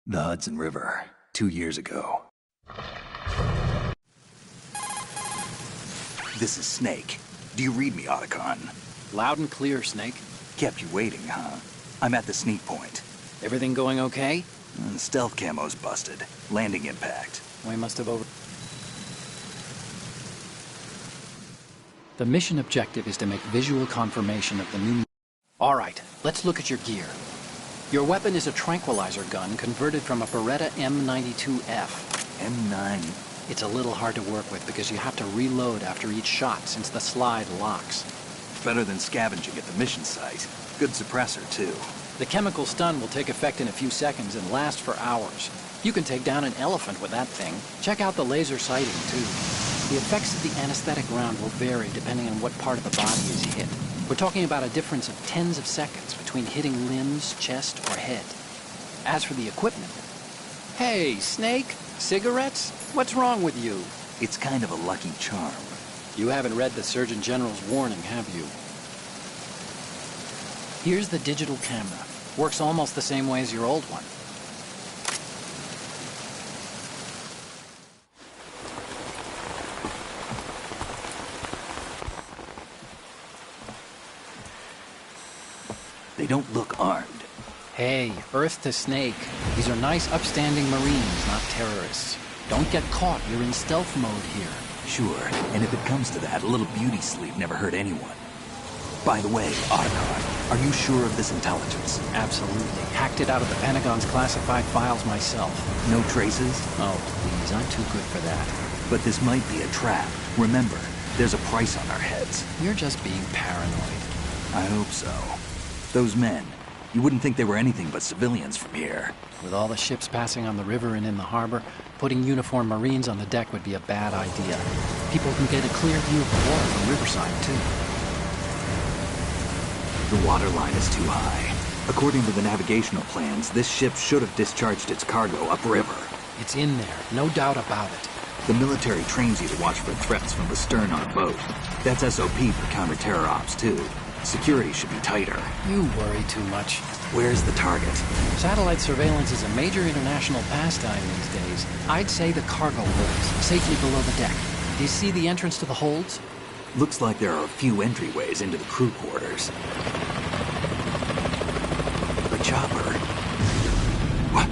The Hudson River, 2 years ago. This is Snake. Do you read me, Otacon? Loud and clear, Snake. Kept you waiting, huh? I'm at the sneak point. Everything going okay? Stealth camo's busted. Landing impact. We must have over... The mission objective is to make visual confirmation of the new... Alright, let's look at your gear. Your weapon is a tranquilizer gun converted from a Beretta M92F. M9? It's a little hard to work with because you have to reload after each shot since the slide locks. Better than scavenging at the mission site. Good suppressor, too. The chemical stun will take effect in a few seconds and last for hours. You can take down an elephant with that thing. Check out the laser sighting, too. The effects of the anesthetic round will vary depending on what part of the body is hit. We're talking about a difference of tens of seconds between hitting limbs, chest, or head. As for the equipment... Hey, Snake? Cigarettes? What's wrong with you? It's kind of a lucky charm. You haven't read the Surgeon General's warning, have you? Here's the digital camera. Works almost the same way as your old one. They don't look armed. Hey, Earth to Snake. These are nice, upstanding Marines, not terrorists. Don't get caught. You're in stealth mode here. Sure, and if it comes to that, a little beauty sleep never hurt anyone. By the way, Otacon, are you sure of this intelligence? Absolutely. Hacked it out of the Pentagon's classified files myself. No traces? Oh, please, I'm too good for that. But this might be a trap. Remember, there's a price on our heads. You're just being paranoid. I hope so. Those men, you wouldn't think they were anything but civilians from here. With all the ships passing on the river and in the harbor, putting uniformed Marines on the deck would be a bad idea. People can get a clear view of the water from Riverside, too. The water line is too high. According to the navigational plans, this ship should have discharged its cargo upriver. It's in there, no doubt about it. The military trains you to watch for threats from the stern on a boat. That's SOP for counter-terror ops, too. Security should be tighter. You worry too much. Where's the target? Satellite surveillance is a major international pastime these days. I'd say the cargo holds, safely below the deck. Do you see the entrance to the holds? Looks like there are a few entryways into the crew quarters. The chopper. What?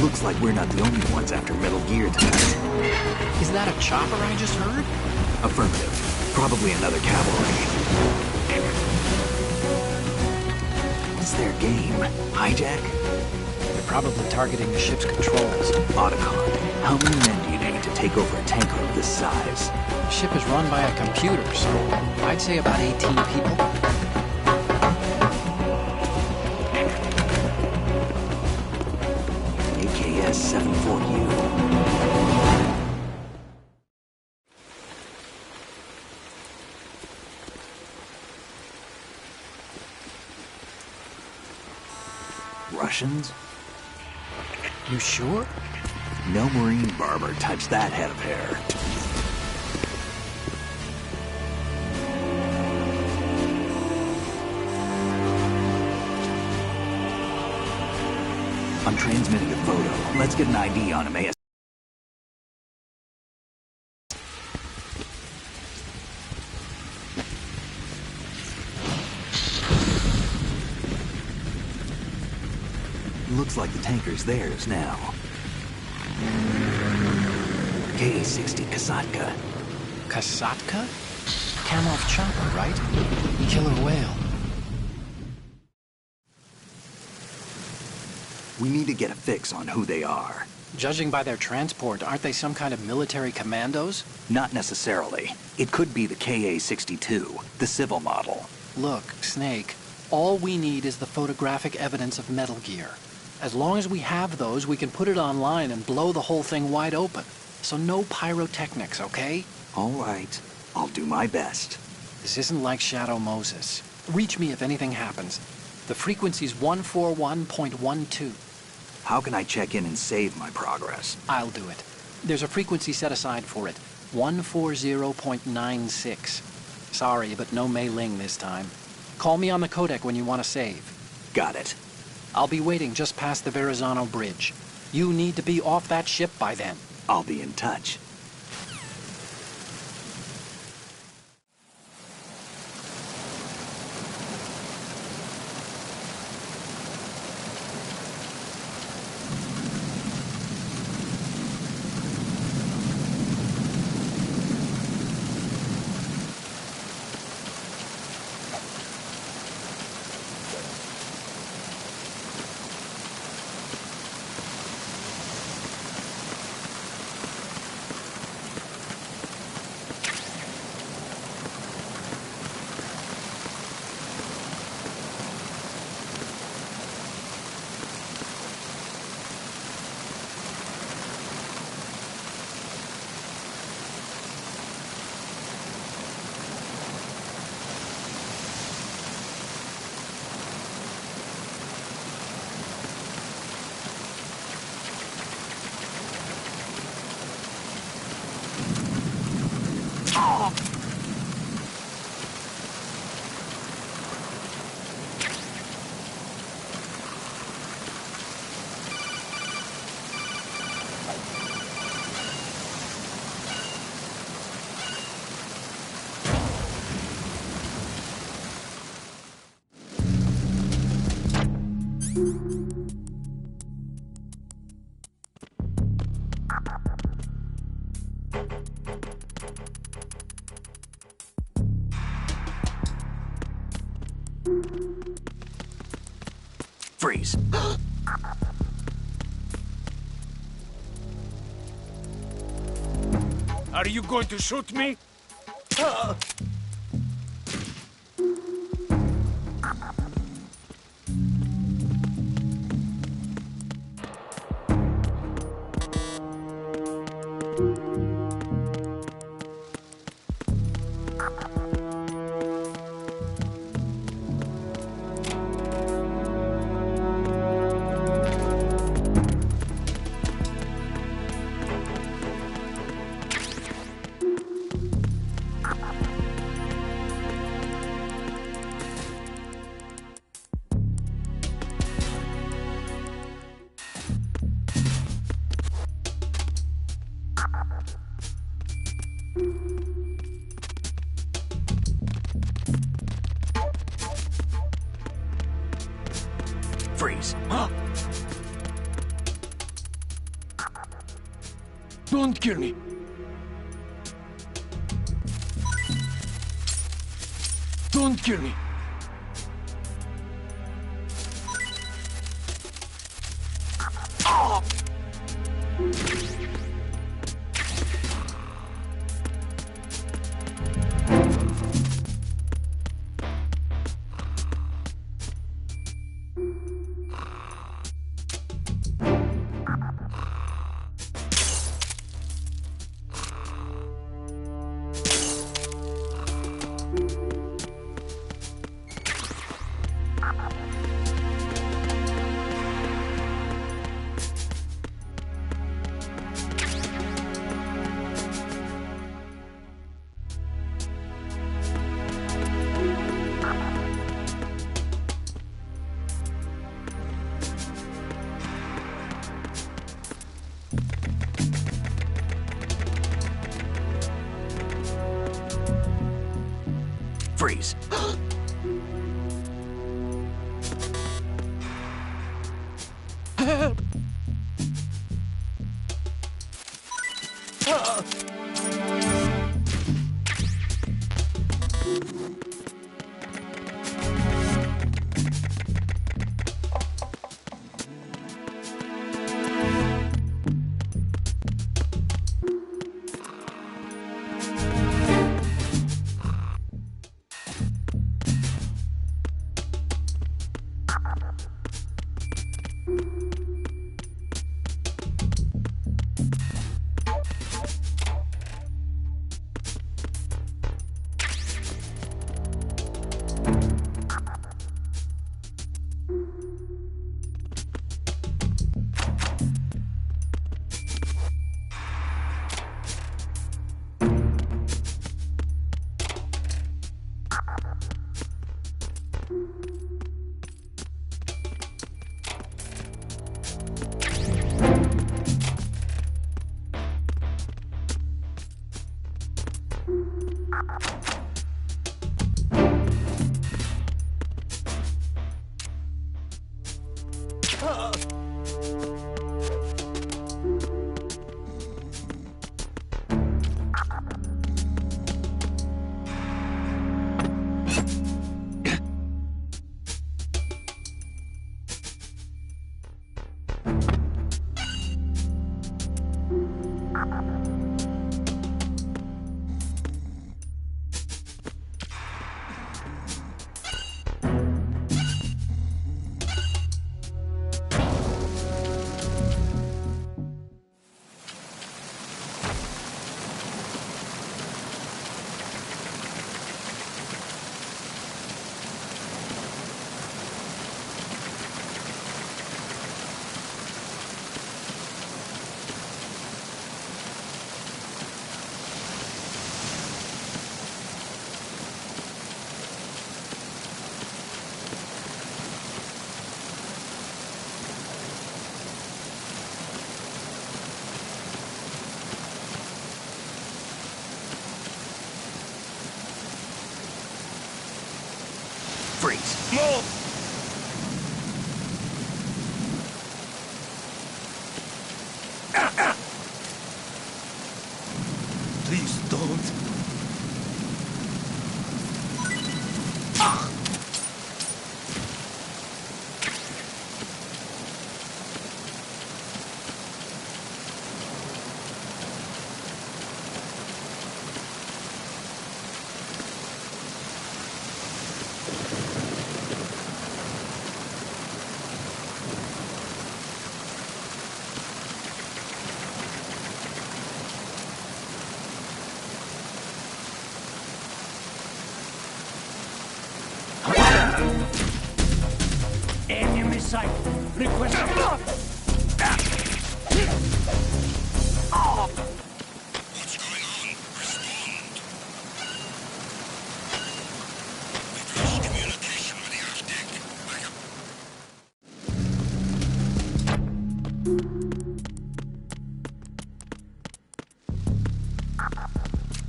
Looks like we're not the only ones after Metal Gear tonight. Is that a chopper I just heard? Affirmative. Probably another cavalry. What's their game? Hijack? They're probably targeting the ship's controls. Otacon, how many men do you need to take over a tanker of this size? The ship is run by a computer, so I'd say about 18 people. AKS-74U. Russians? You sure? No Marine barber touched that head of hair. I'm transmitting a photo. Let's get an ID on him AS. Looks like the tanker's theirs now. Ka-60 Kasatka. Kasatka? Kamov chopper, right? Killer whale. We need to get a fix on who they are. Judging by their transport, aren't they some kind of military commandos? Not necessarily. It could be the Ka-62, the civil model. Look, Snake, all we need is the photographic evidence of Metal Gear. As long as we have those, we can put it online and blow the whole thing wide open. So no pyrotechnics, okay? All right. I'll do my best. This isn't like Shadow Moses. Reach me if anything happens. The frequency's 141.12. How can I check in and save my progress? I'll do it. There's a frequency set aside for it. 140.96. Sorry, but no Mei Ling this time. Call me on the codec when you want to save. Got it. I'll be waiting just past the Verrazano Bridge. You need to be off that ship by then. I'll be in touch. Freeze. Are you going to shoot me? Freeze. Don't kill me. Don't kill me. Freeze. Freeze. Move! Please don't. Enemy sight. Request. What's going on? Respond. We've lost communication with the aft deck. Backup.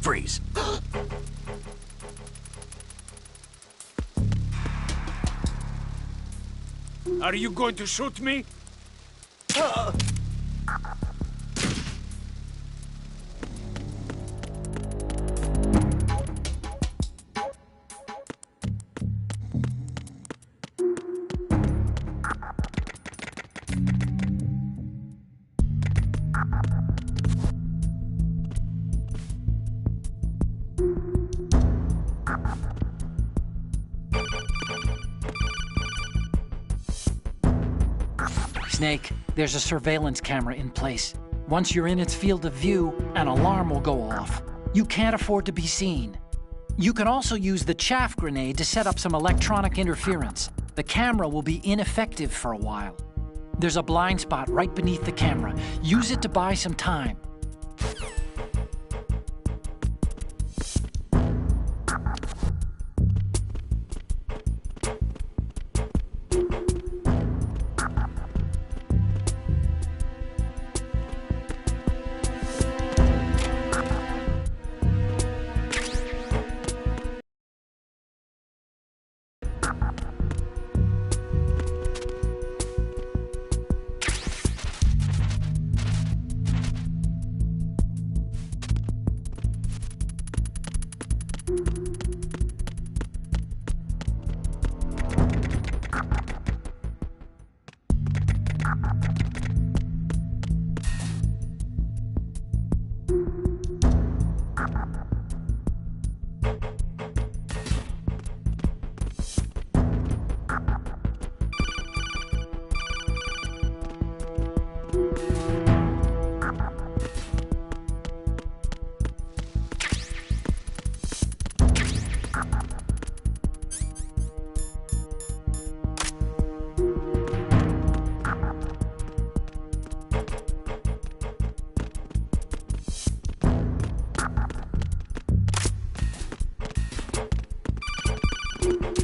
Freeze. Are you going to shoot me? Snake, there's a surveillance camera in place. Once you're in its field of view, an alarm will go off. You can't afford to be seen. You can also use the chaff grenade to set up some electronic interference. The camera will be ineffective for a while. There's a blind spot right beneath the camera. Use it to buy some time.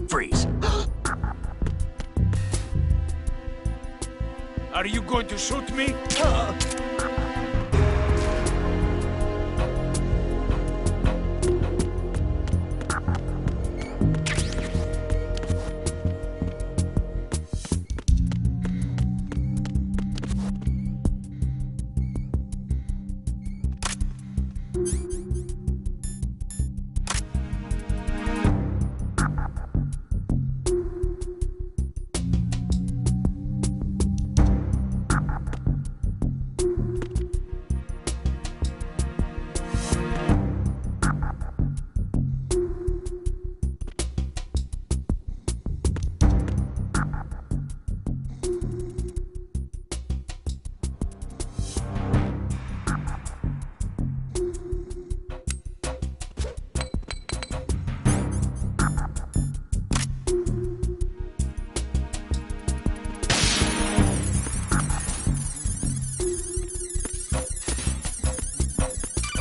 Freeze. Are you going to shoot me?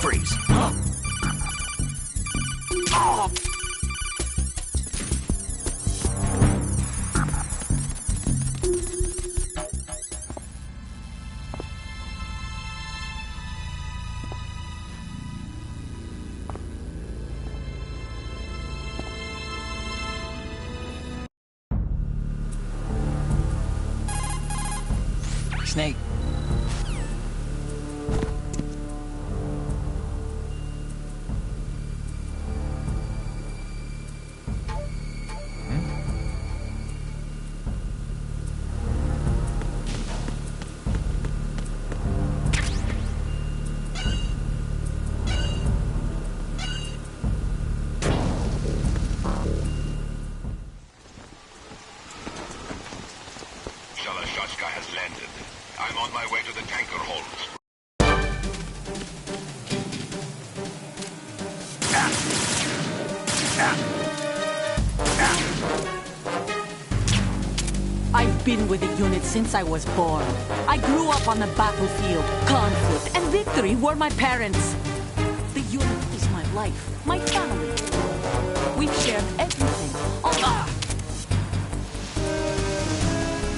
Freeze. Snake. Shashka has landed. I'm on my way to the tanker holds. I've been with the unit since I was born. I grew up on the battlefield. Conflict and victory were my parents. The unit is my life, my family. We've shared everything.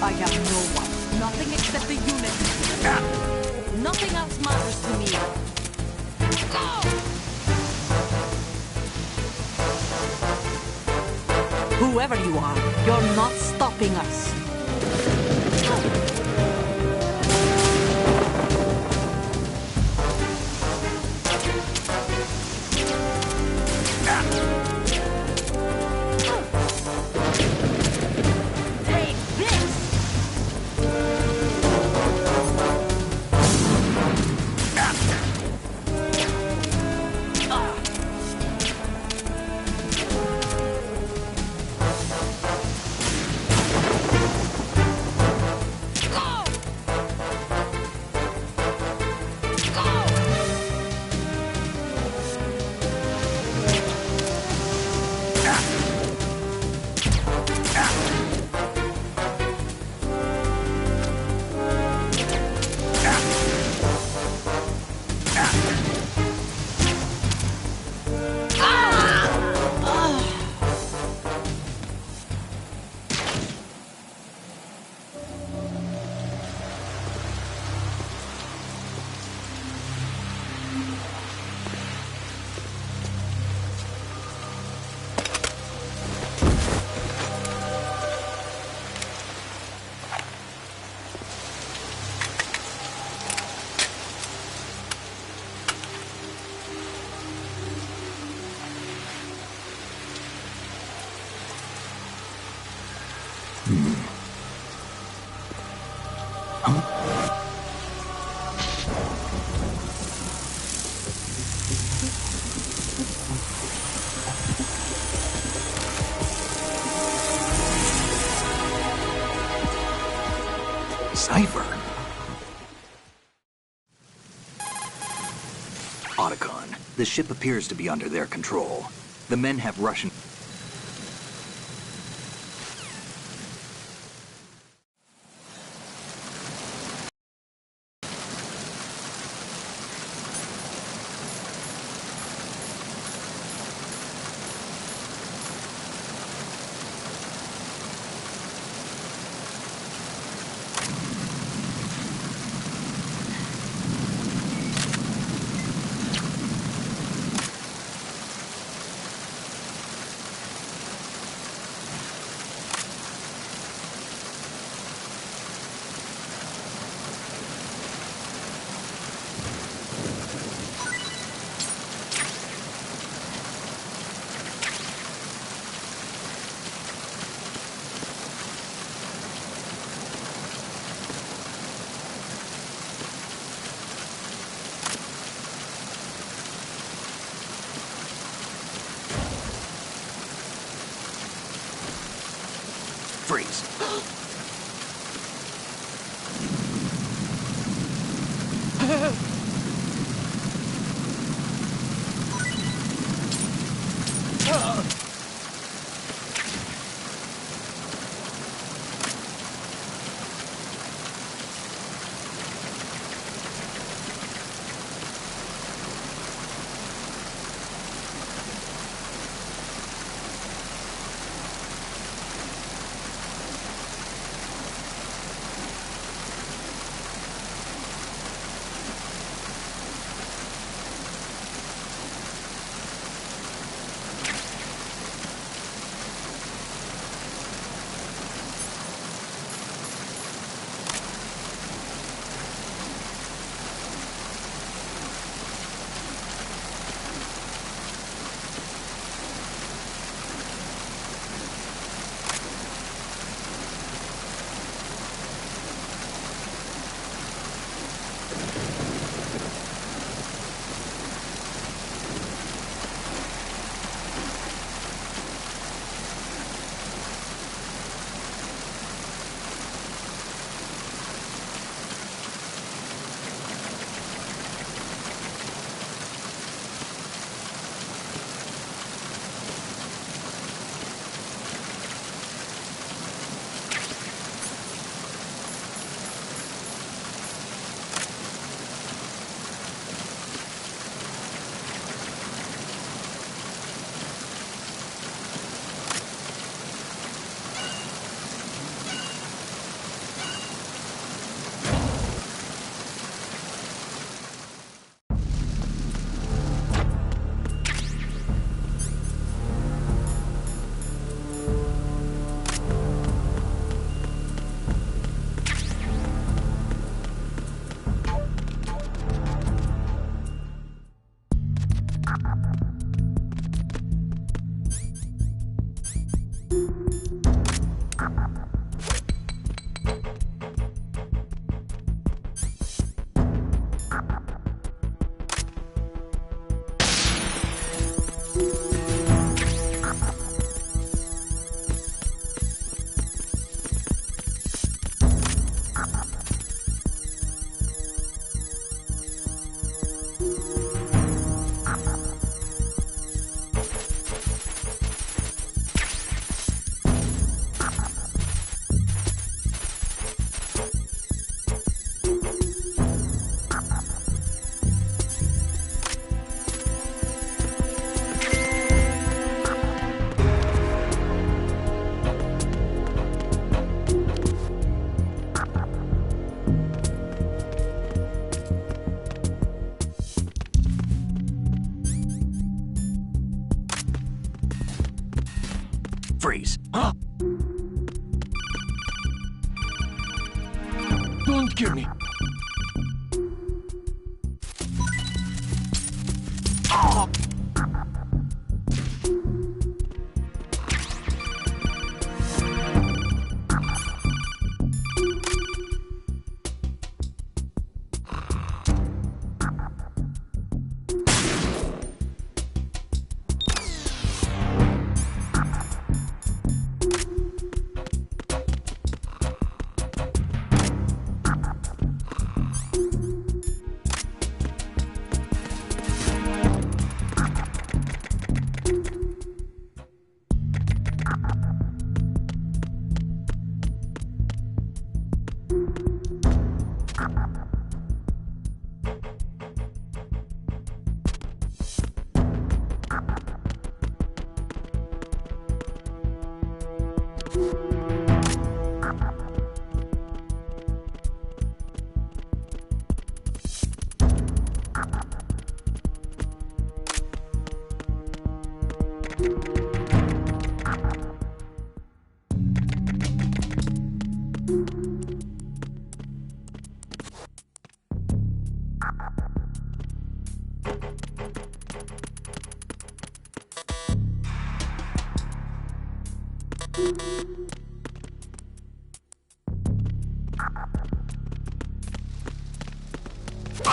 I have no one, nothing except the unit. Nothing else matters to me. Whoever you are, you're not stopping us. Take this! Cipher. Otacon, the ship appears to be under their control. The men have Russian... Freeze. Freeze. Huh? Don't kill me.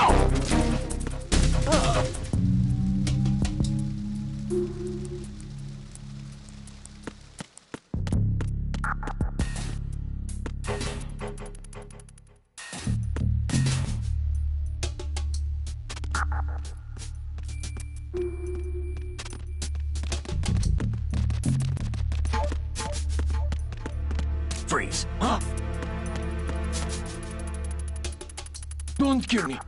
Ah! Freeze. Huh? Don't kill me.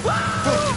Ah!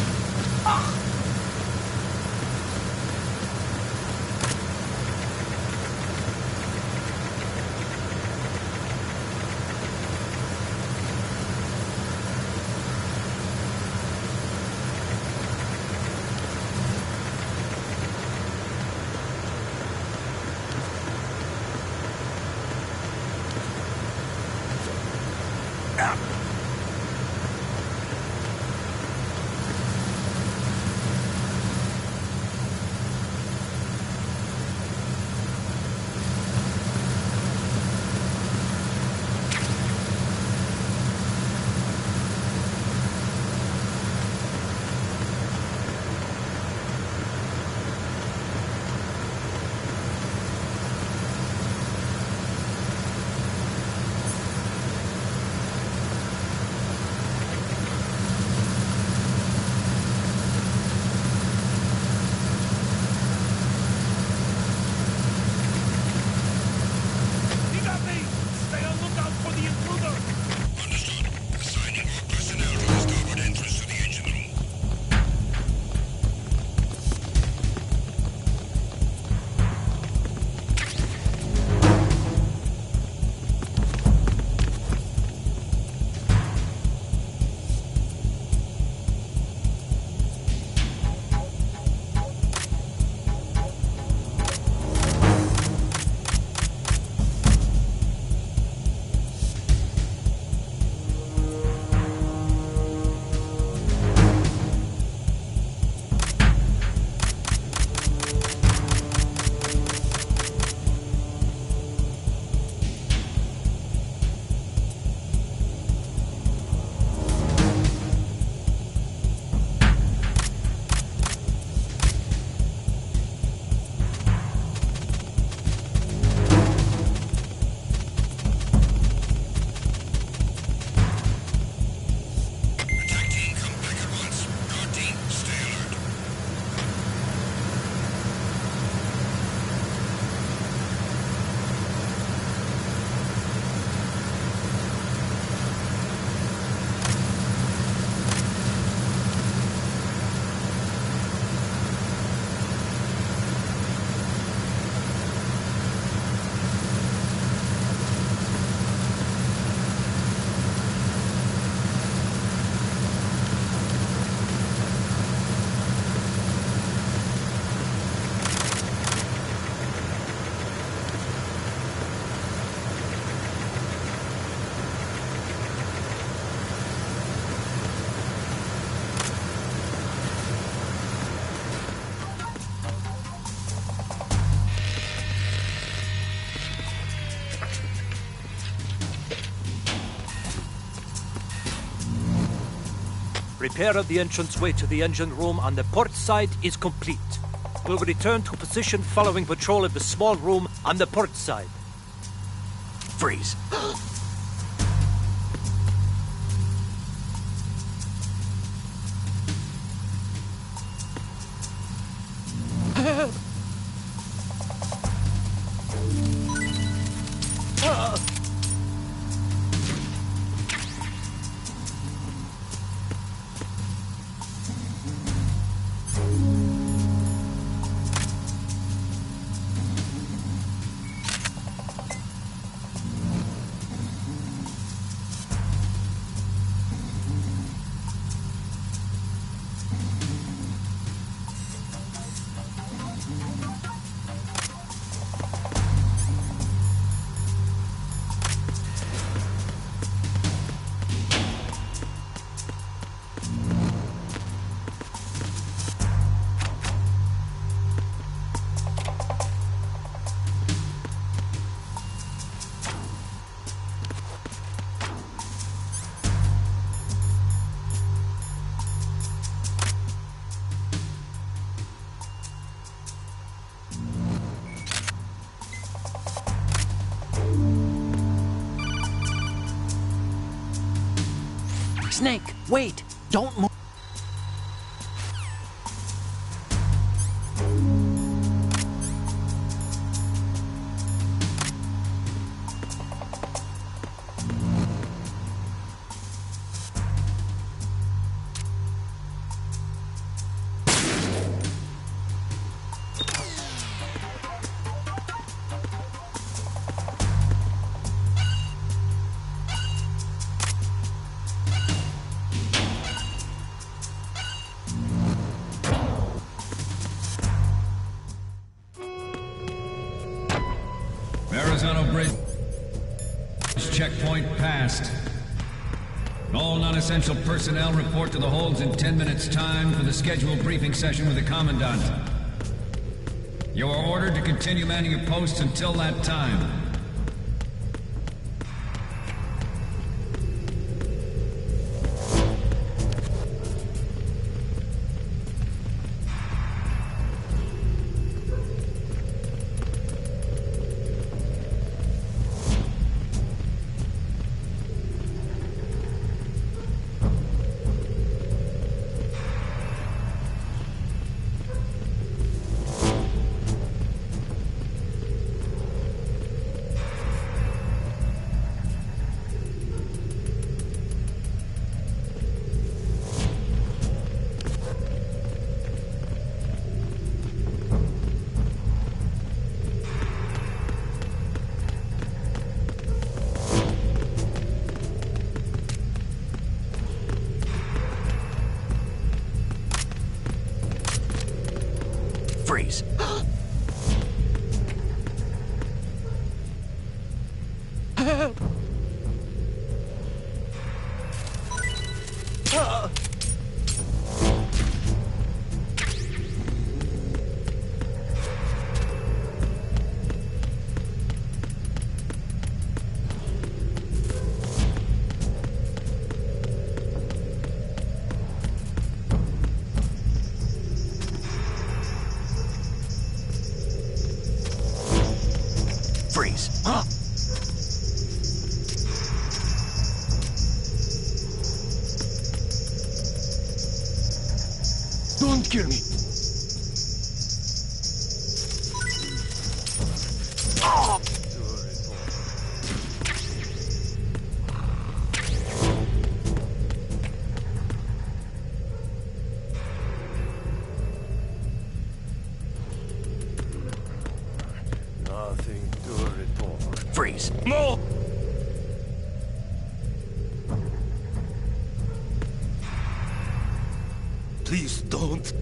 Repair of the entranceway to the engine room on the port side is complete. We'll return to position following patrol of the small room on the port side. Freeze. Snake, wait! Don't move! Arizona Bridge checkpoint passed. All non-essential personnel report to the holds in 10 minutes' time for the scheduled briefing session with the Commandant. You are ordered to continue manning your posts until that time. Freeze. Freeze. Huh? Don't kill me. Nothing to report. Freeze. No! Please don't.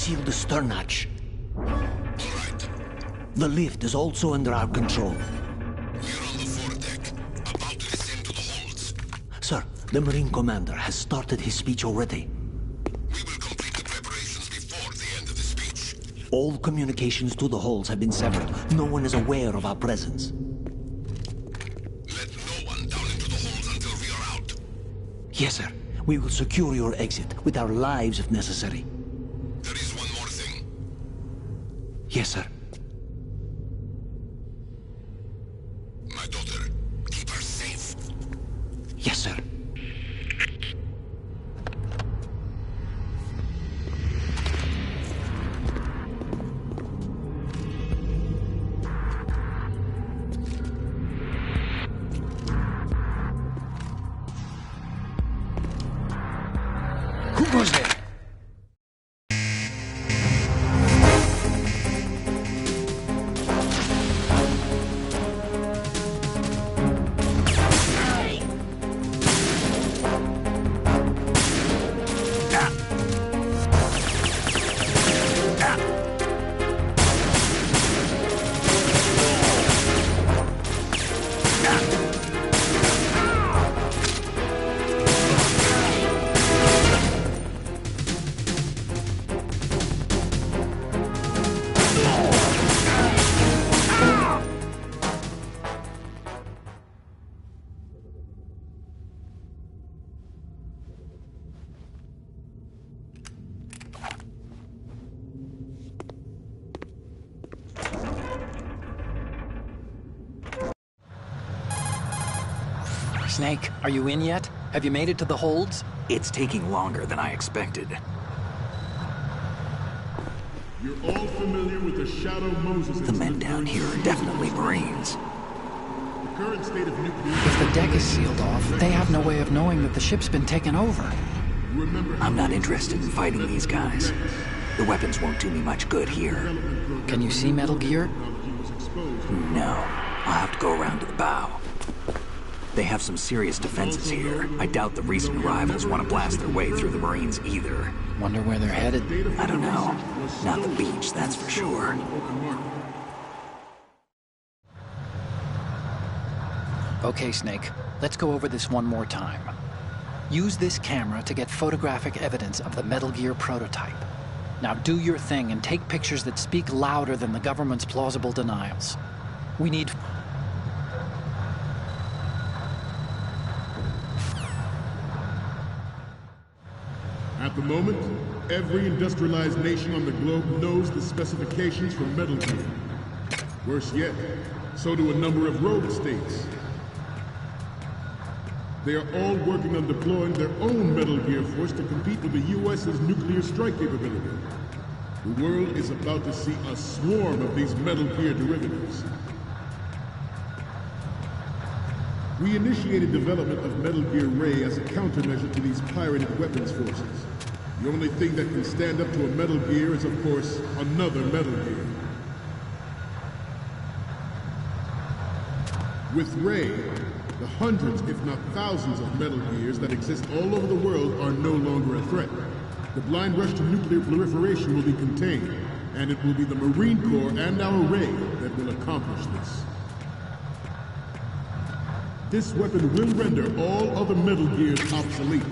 seal the stern hatch. All right. The lift is also under our control. We're on the foredeck, about to descend to the holds. Sir, the Marine Commander has started his speech already. We will complete the preparations before the end of the speech. All communications to the holds have been severed. No one is aware of our presence. Let no one down into the holds until we are out. Yes, sir. We will secure your exit with our lives if necessary. There is one more thing. Yes, sir. My daughter, keep her safe. Yes, sir. Who goes there? Snake, are you in yet? Have you made it to the holds? It's taking longer than I expected. You're all familiar with the Shadow Moses The men down here are definitely Marines. The current state of nuclear... If the deck is sealed off, they have no way of knowing that the ship's been taken over. Remember, I'm not interested in fighting these guys. The weapons won't do me much good here. Can you see Metal Gear? No. I'll have to go around to the bow. They have some serious defenses here. I doubt the recent arrivals want to blast their way through the Marines either. Wonder where they're headed. I don't know. Not the beach, that's for sure. Okay, Snake. Let's go over this one more time. Use this camera to get photographic evidence of the Metal Gear prototype. Now do your thing and take pictures that speak louder than the government's plausible denials. We need... At the moment, every industrialized nation on the globe knows the specifications for Metal Gear. Worse yet, so do a number of rogue states. They are all working on deploying their own Metal Gear force to compete with the U.S.'s nuclear strike capability. The world is about to see a swarm of these Metal Gear derivatives. We initiated development of Metal Gear Ray as a countermeasure to these pirated weapons forces. The only thing that can stand up to a Metal Gear is, of course, another Metal Gear. With Ray, the hundreds, if not thousands, of Metal Gears that exist all over the world are no longer a threat. The blind rush to nuclear proliferation will be contained, and it will be the Marine Corps and our Ray that will accomplish this. This weapon will render all other Metal Gears obsolete.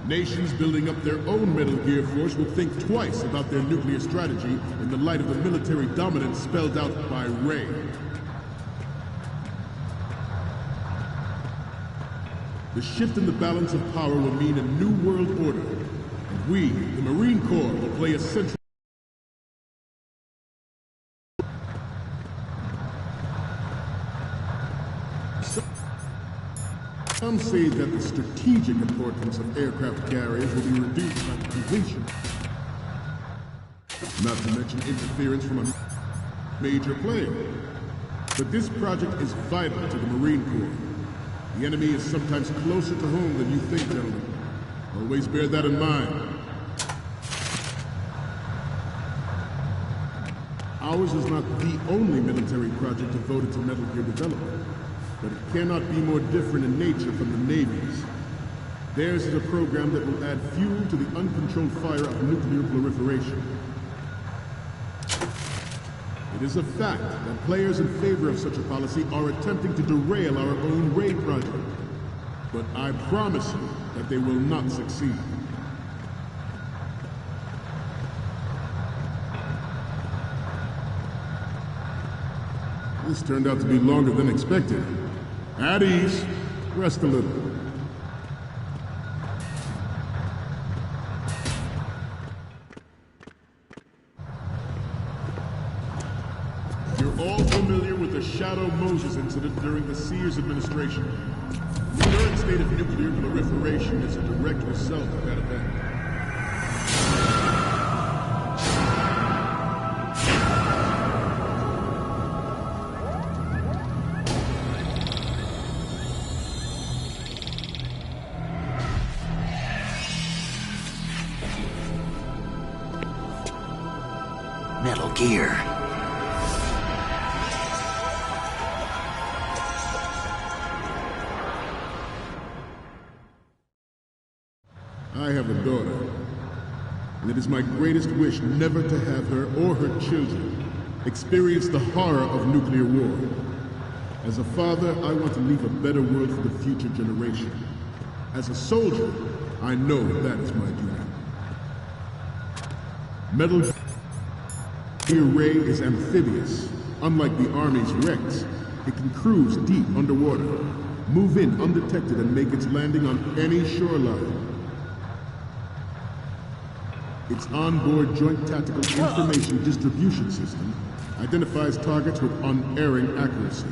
Nations building up their own Metal Gear force will think twice about their nuclear strategy in the light of the military dominance spelled out by Ray. The shift in the balance of power will mean a new world order. And we, the Marine Corps, will play a central... Some say that the strategic importance of aircraft carriers will be reduced by the completion. Not to mention interference from a major player. But this project is vital to the Marine Corps. The enemy is sometimes closer to home than you think, gentlemen. Always bear that in mind. Ours is not the only military project devoted to Metal Gear development, but it cannot be more different in nature from the Navy's. Theirs is a program that will add fuel to the uncontrolled fire of nuclear proliferation. It is a fact that players in favor of such a policy are attempting to derail our own raid project. But I promise you that they will not succeed. This turned out to be longer than expected. At ease. Rest a little. You're all familiar with the Shadow Moses incident during the Sears administration. The current state of nuclear proliferation is a direct result of that event. Metal Gear. I have a daughter, and it is my greatest wish never to have her or her children experience the horror of nuclear war. As a father, I want to leave a better world for the future generation. As a soldier, I know that is my duty. Metal Gear Ray is amphibious. Unlike the Army's Rex, it can cruise deep underwater, move in undetected, and make its landing on any shoreline. Its onboard Joint Tactical Information Distribution System identifies targets with unerring accuracy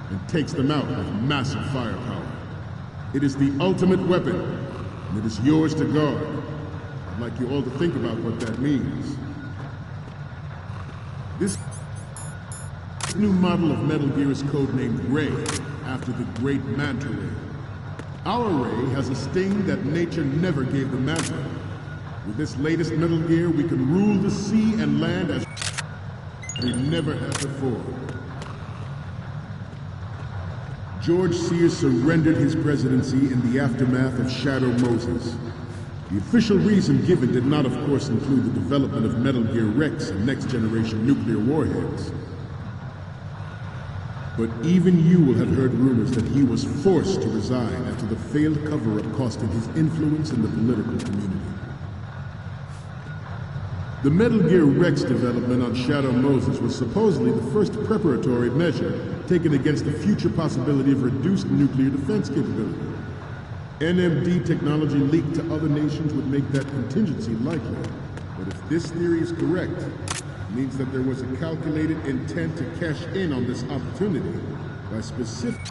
and takes them out with massive firepower. It is the ultimate weapon, and it is yours to guard. I'd like you all to think about what that means. This new model of Metal Gear is codenamed Ray, after the great Manta Ray. Our Ray has a sting that nature never gave the Manta. With this latest Metal Gear, we can rule the sea and land as we never have before. George Sears surrendered his presidency in the aftermath of Shadow Moses. The official reason given did not, of course, include the development of Metal Gear Rex and next-generation nuclear warheads. But even you will have heard rumors that he was forced to resign after the failed cover-up cost him his influence in the political community. The Metal Gear Rex development on Shadow Moses was supposedly the first preparatory measure taken against the future possibility of reduced nuclear defense capability. NMD technology leaked to other nations would make that contingency likely. But if this theory is correct, it means that there was a calculated intent to cash in on this opportunity by specific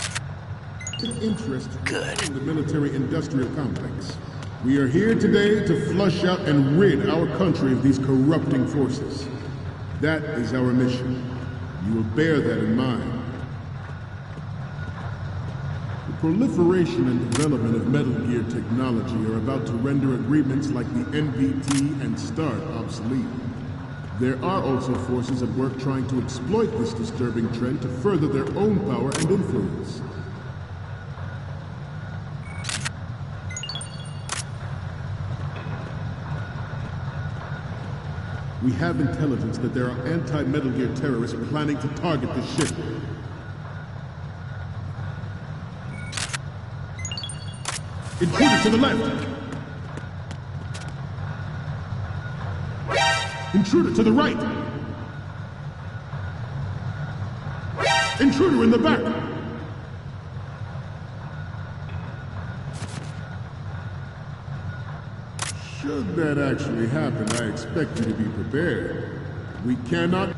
interest in the military-industrial complex. We are here today to flush out and rid our country of these corrupting forces. That is our mission. You will bear that in mind. The proliferation and development of Metal Gear technology are about to render agreements like the NVT and START obsolete. There are also forces at work trying to exploit this disturbing trend to further their own power and influence. We have intelligence that there are anti-Metal Gear terrorists planning to target the ship. Intruder to the left! Intruder to the right! Intruder in the back! Should that actually happen, I expect you to be prepared. We cannot...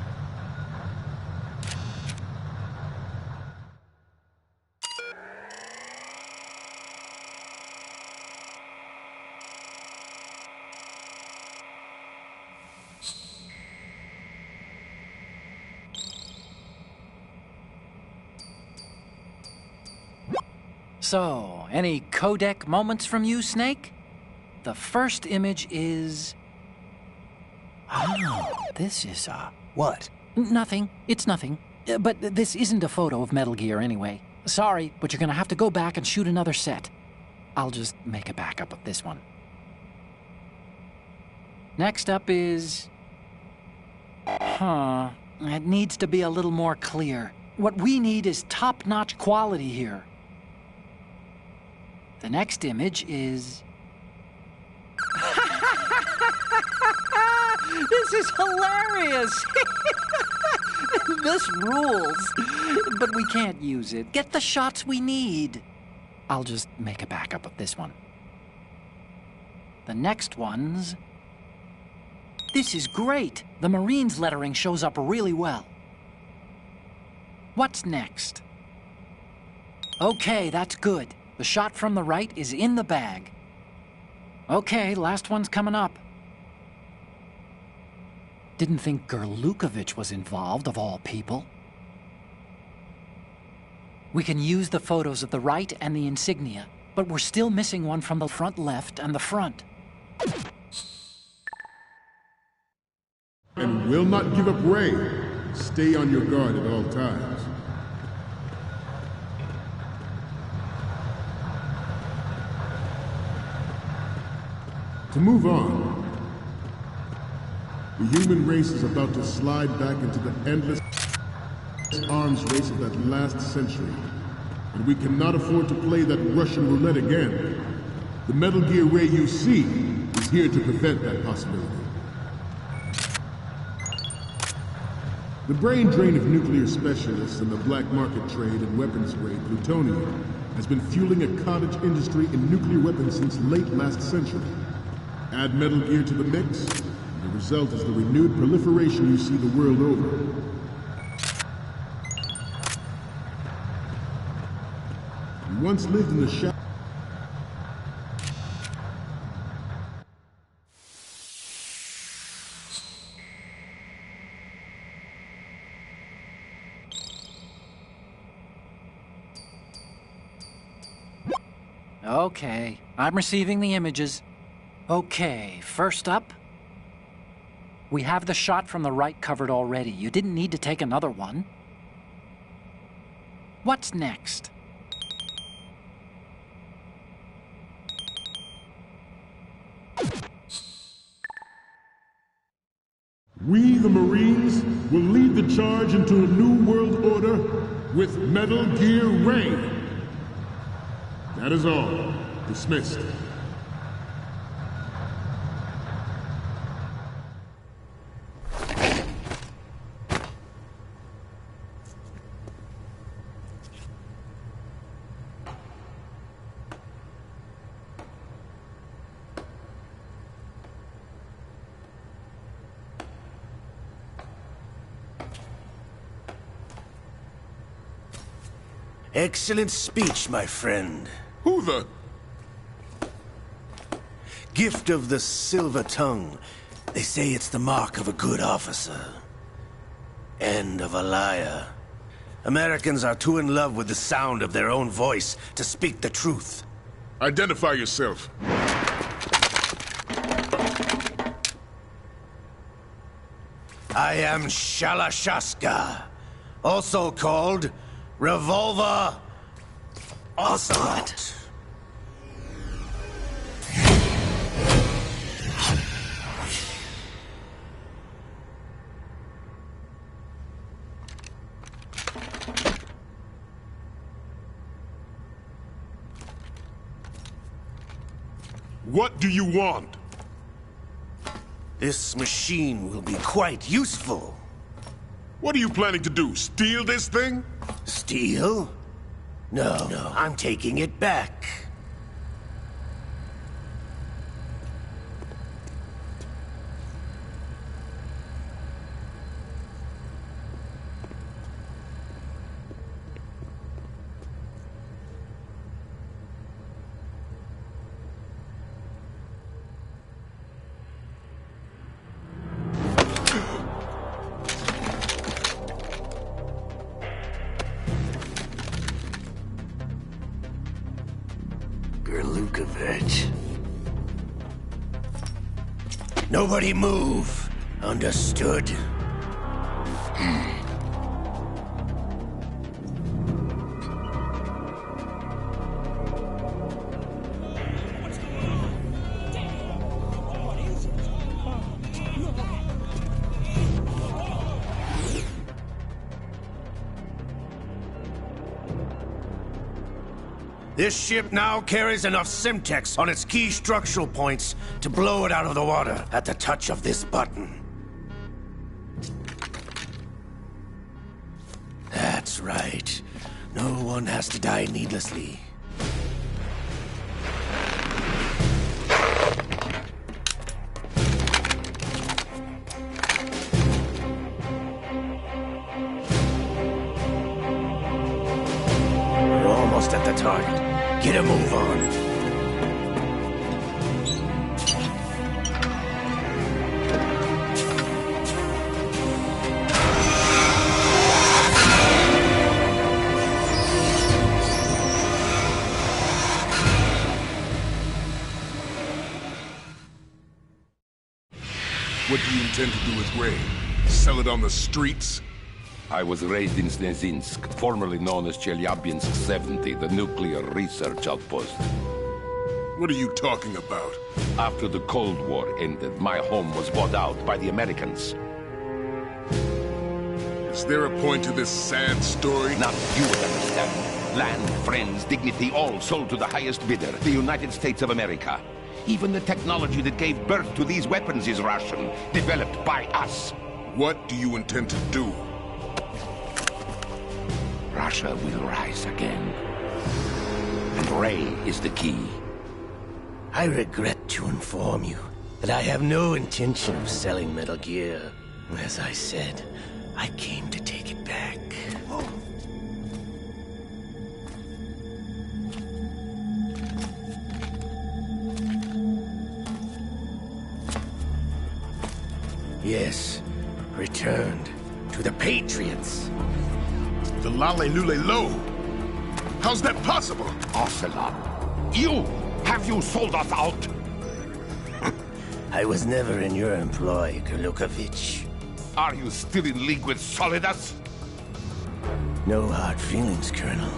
So, any codec moments from you, Snake? The first image is... Oh, this is, What? Nothing. It's nothing. But this isn't a photo of Metal Gear anyway. Sorry, but you're gonna have to go back and shoot another set. I'll just make a backup of this one. Next up is... It needs to be a little more clear. What we need is top-notch quality here. The next image is... This is hilarious! This rules. But we can't use it. Get the shots we need. I'll just make a backup of this one. The next one's... This is great. The Marines lettering shows up really well. What's next? Okay, that's good. The shot from the right is in the bag. Okay, last one's coming up. Didn't think Gerlukovich was involved, of all people. We can use the photos of the right and the insignia, but we're still missing one from the front left and the front. And will not give up Ray. Stay on your guard at all times. To move on, the human race is about to slide back into the endless arms race of that last century, and we cannot afford to play that Russian roulette again. The Metal Gear Ray you see is here to prevent that possibility. The brain drain of nuclear specialists and the black market trade in weapons grade plutonium has been fueling a cottage industry in nuclear weapons since late last century. Add Metal Gear to the mix, and the result is the renewed proliferation you see the world over. You once lived in the shadow. Okay, I'm receiving the images. Okay, first up, we have the shot from the right covered already. You didn't need to take another one. What's next? We, the Marines, will lead the charge into a new world order with Metal Gear Ray. That is all. Dismissed. Excellent speech, my friend. Who the... Gift of the silver tongue. They say it's the mark of a good officer. And of a liar. Americans are too in love with the sound of their own voice to speak the truth. Identify yourself. I am Shalashaska, also called Revolver Ocelot. What do you want? This machine will be quite useful. What are you planning to do? Steal this thing? Steal? No, I'm taking it back. Gerlukovich. Nobody move. Understood? This ship now carries enough Simtex on its key structural points to blow it out of the water at the touch of this button. That's right. No one has to die needlessly. We're almost at the target. Get a move on. What do you intend to do with Gray? Sell it on the streets? I was raised in Snezinsk, formerly known as Chelyabinsk 70, the nuclear research outpost. What are you talking about? After the Cold War ended, my home was bought out by the Americans. Is there a point to this sad story? Not you would understand. Land, friends, dignity, all sold to the highest bidder, the United States of America. Even the technology that gave birth to these weapons is Russian, developed by us. What do you intend to do? Russia will rise again. And Ray is the key. I regret to inform you that I have no intention of selling Metal Gear. As I said, I came to take it back. Yes, returned to the Patriots. The Lale Lule Lo? How's that possible? Ocelot, have you sold us out? I was never in your employ, Kurlukovich. Are you still in league with Solidus? No hard feelings, Colonel.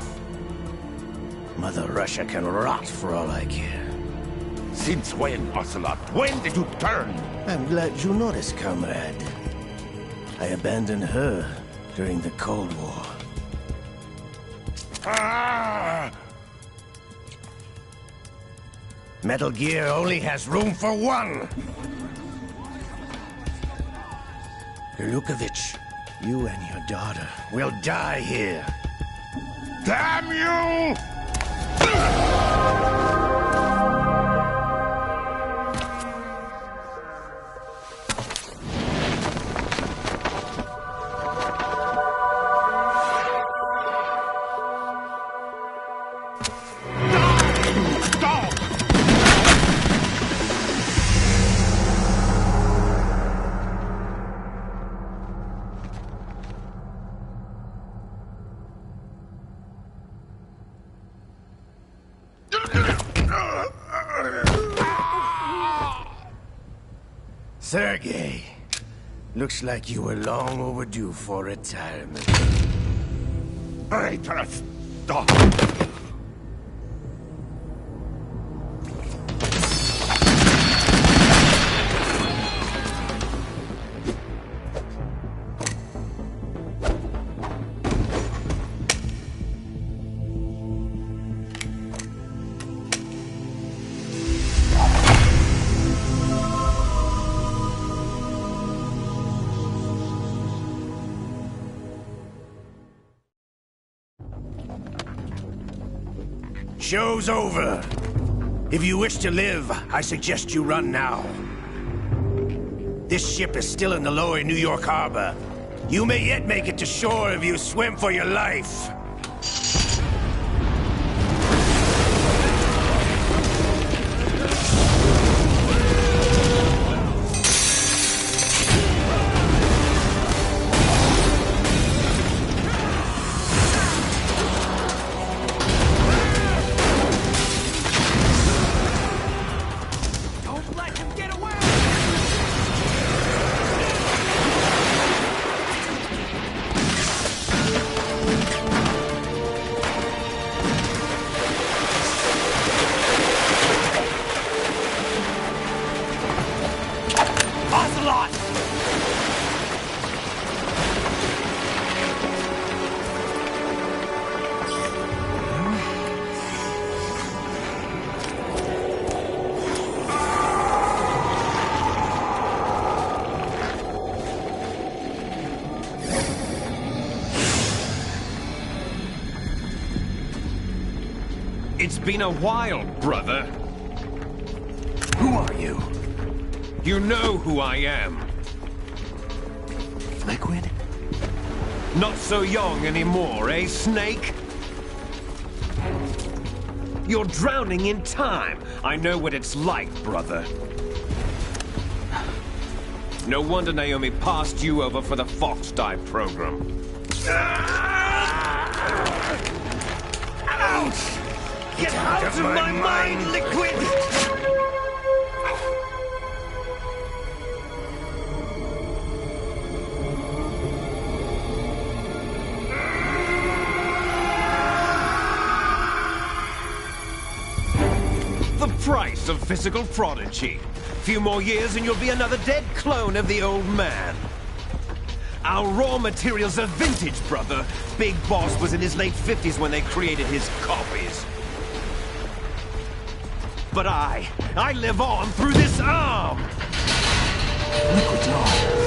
Mother Russia can rot for all I care. Since when, Ocelot? When did you turn? I'm glad you noticed, comrade. I abandoned her during the Cold War. Ah! Metal Gear only has room for one! Kurlukovich, you and your daughter will die here. Damn you! Sergei, looks like you were long overdue for retirement. Traitorous dog! Show's over. If you wish to live, I suggest you run now. This ship is still in the lower New York harbor. You may yet make it to shore if you swim for your life. It's been a while, brother. Who are you? You know who I am. Liquid? Not so young anymore, eh, Snake? You're drowning in time. I know what it's like, brother. No wonder Naomi passed you over for the Fox Dive program. Ouch! Get out of my mind, Liquid! The price of physical prodigy. Few more years and you'll be another dead clone of the old man. Our raw materials are vintage, brother. Big Boss was in his late 50s when they created his copies. But I live on through this arm! Liquid's on.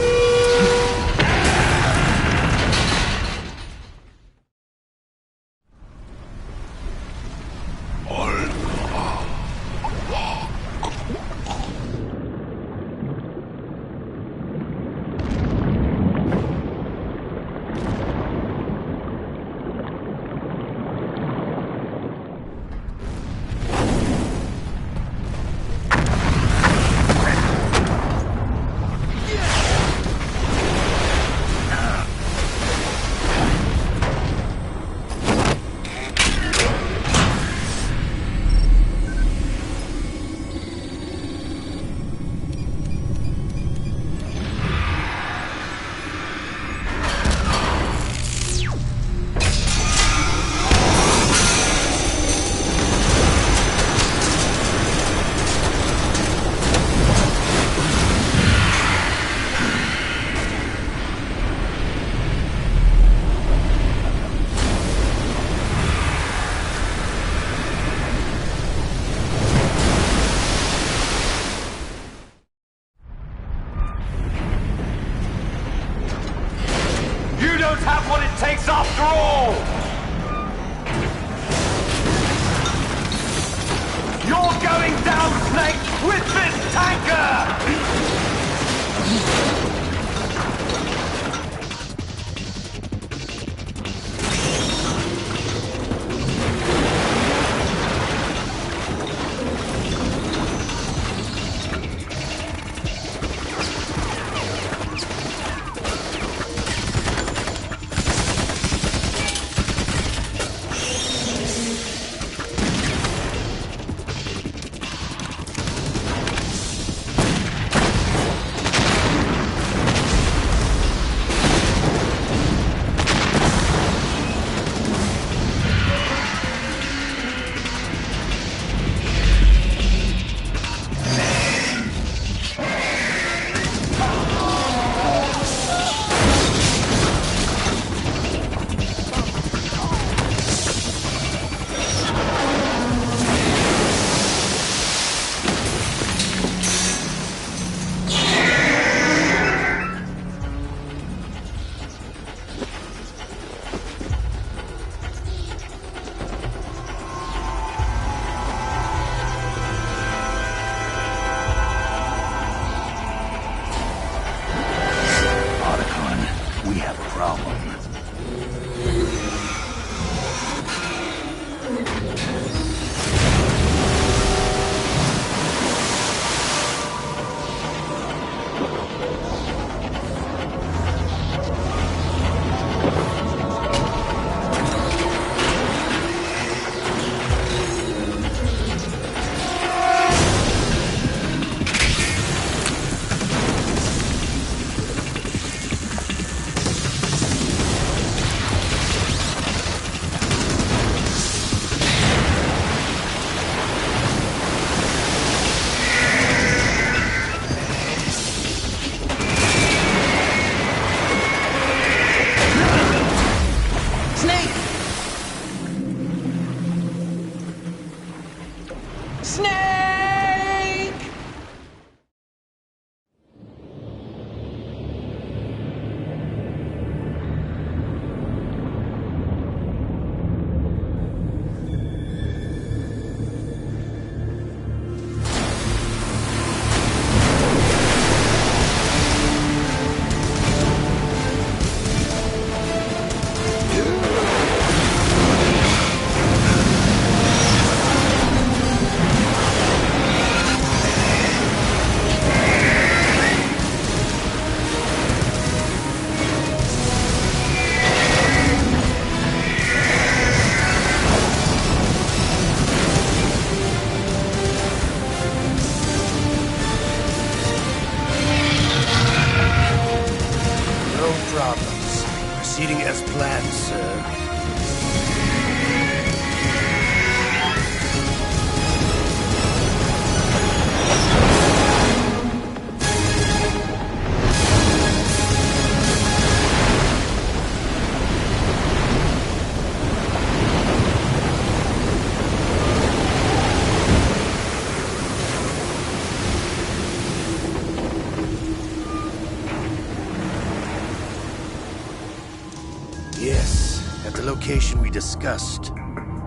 location we discussed.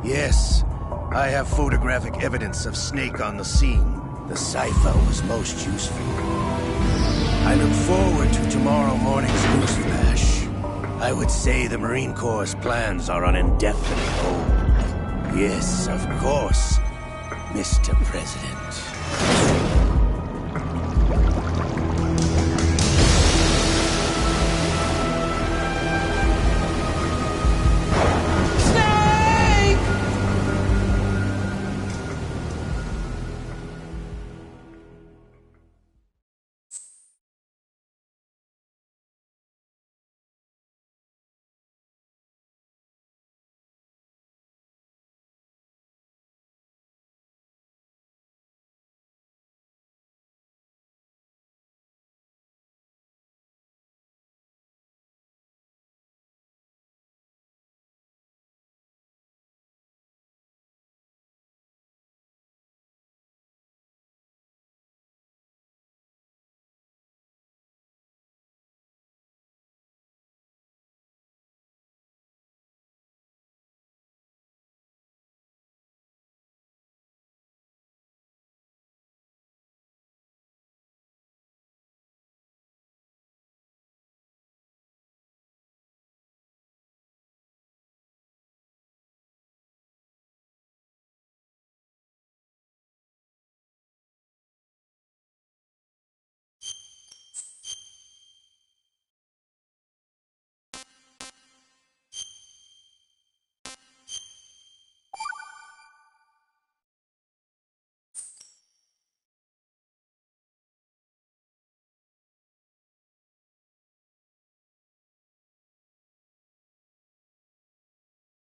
Yes, I have photographic evidence of Snake on the scene. The cipher was most useful. I look forward to tomorrow morning's news flash. I would say the Marine Corps' plans are on indefinite hold. Yes, of course, Mr. President.